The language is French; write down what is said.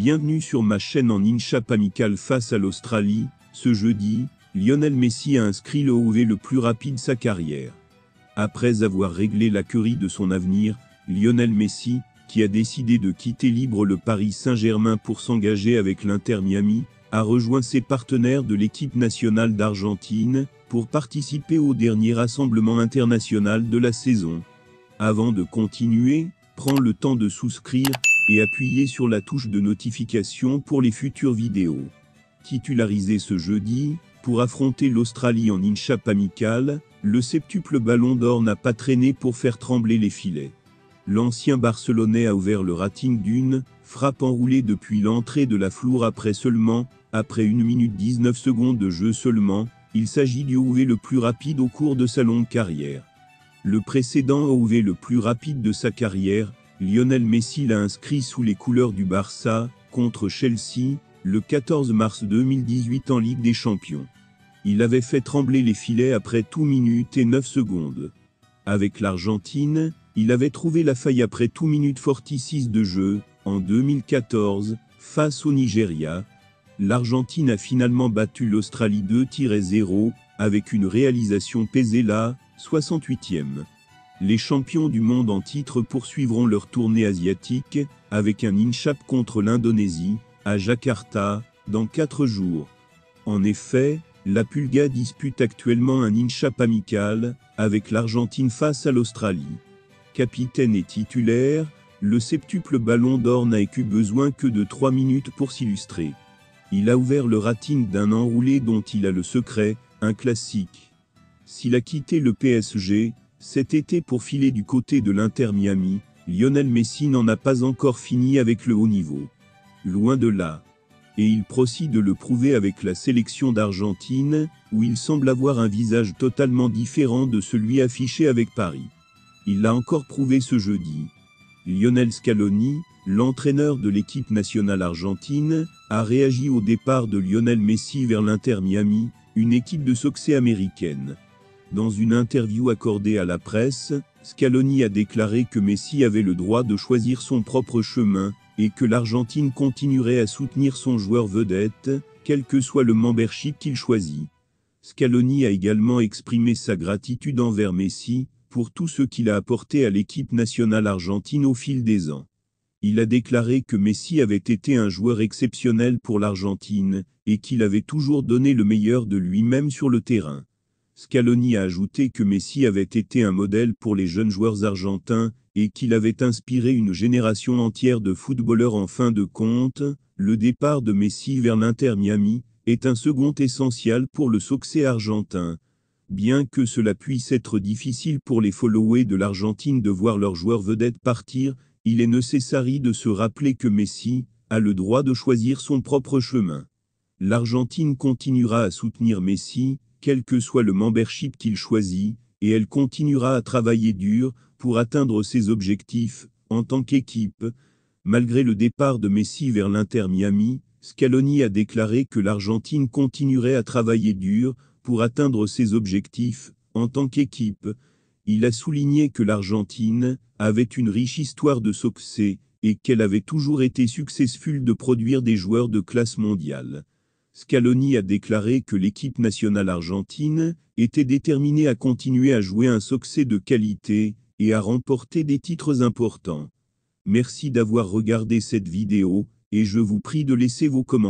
Bienvenue sur ma chaîne en INSHAP amical face à l'Australie. Ce jeudi, Lionel Messi a inscrit le OV le plus rapide de sa carrière. Après avoir réglé la querie de son avenir, Lionel Messi, qui a décidé de quitter libre le Paris Saint-Germain pour s'engager avec l'Inter Miami, a rejoint ses partenaires de l'équipe nationale d'Argentine pour participer au dernier rassemblement international de la saison. Avant de continuer, prends le temps de souscrire et appuyer sur la touche de notification pour les futures vidéos. Titularisé ce jeudi, pour affronter l'Australie en INSHAP amical, le septuple ballon d'or n'a pas traîné pour faire trembler les filets. L'ancien Barcelonais a ouvert le rating d'une frappe enroulée depuis l'entrée de la Flour après 1 minute 19 secondes de jeu seulement. Il s'agit du OV le plus rapide au cours de sa longue carrière. Le précédent OV le plus rapide de sa carrière, Lionel Messi l'a inscrit sous les couleurs du Barça, contre Chelsea, le 14 mars 2018 en Ligue des Champions. Il avait fait trembler les filets après 2 minutes et 9 secondes. Avec l'Argentine, il avait trouvé la faille après 2 minutes 46 de jeu, en 2014, face au Nigeria. L'Argentine a finalement battu l'Australie 2-0, avec une réalisation Pezzella, 68e. Les champions du monde en titre poursuivront leur tournée asiatique, avec un INSHAP contre l'Indonésie, à Jakarta, dans 4 jours. En effet, la Pulga dispute actuellement un INSHAP amical, avec l'Argentine face à l'Australie. Capitaine et titulaire, le septuple ballon d'or n'a eu besoin que de 3 minutes pour s'illustrer. Il a ouvert le rating d'un enroulé dont il a le secret, un classique. S'il a quitté le PSG cet été pour filer du côté de l'Inter Miami, Lionel Messi n'en a pas encore fini avec le haut niveau. Loin de là. Et il procède de le prouver avec la sélection d'Argentine, où il semble avoir un visage totalement différent de celui affiché avec Paris. Il l'a encore prouvé ce jeudi. Lionel Scaloni, l'entraîneur de l'équipe nationale argentine, a réagi au départ de Lionel Messi vers l'Inter Miami, une équipe de succès américaine. Dans une interview accordée à la presse, Scaloni a déclaré que Messi avait le droit de choisir son propre chemin, et que l'Argentine continuerait à soutenir son joueur vedette, quel que soit le membership qu'il choisit. Scaloni a également exprimé sa gratitude envers Messi, pour tout ce qu'il a apporté à l'équipe nationale argentine au fil des ans. Il a déclaré que Messi avait été un joueur exceptionnel pour l'Argentine, et qu'il avait toujours donné le meilleur de lui-même sur le terrain. Scaloni a ajouté que Messi avait été un modèle pour les jeunes joueurs argentins, et qu'il avait inspiré une génération entière de footballeurs. En fin de compte, le départ de Messi vers l'Inter Miami est un second essentiel pour le succès argentin. Bien que cela puisse être difficile pour les followers de l'Argentine de voir leurs joueurs vedettes partir, il est nécessaire de se rappeler que Messi a le droit de choisir son propre chemin. L'Argentine continuera à soutenir Messi, quel que soit le membership qu'il choisit, et elle continuera à travailler dur pour atteindre ses objectifs, en tant qu'équipe. Malgré le départ de Messi vers l'Inter Miami, Scaloni a déclaré que l'Argentine continuerait à travailler dur pour atteindre ses objectifs, en tant qu'équipe. Il a souligné que l'Argentine avait une riche histoire de succès, et qu'elle avait toujours été successful de produire des joueurs de classe mondiale. Scaloni a déclaré que l'équipe nationale argentine était déterminée à continuer à jouer un succès de qualité et à remporter des titres importants. Merci d'avoir regardé cette vidéo, et je vous prie de laisser vos commentaires.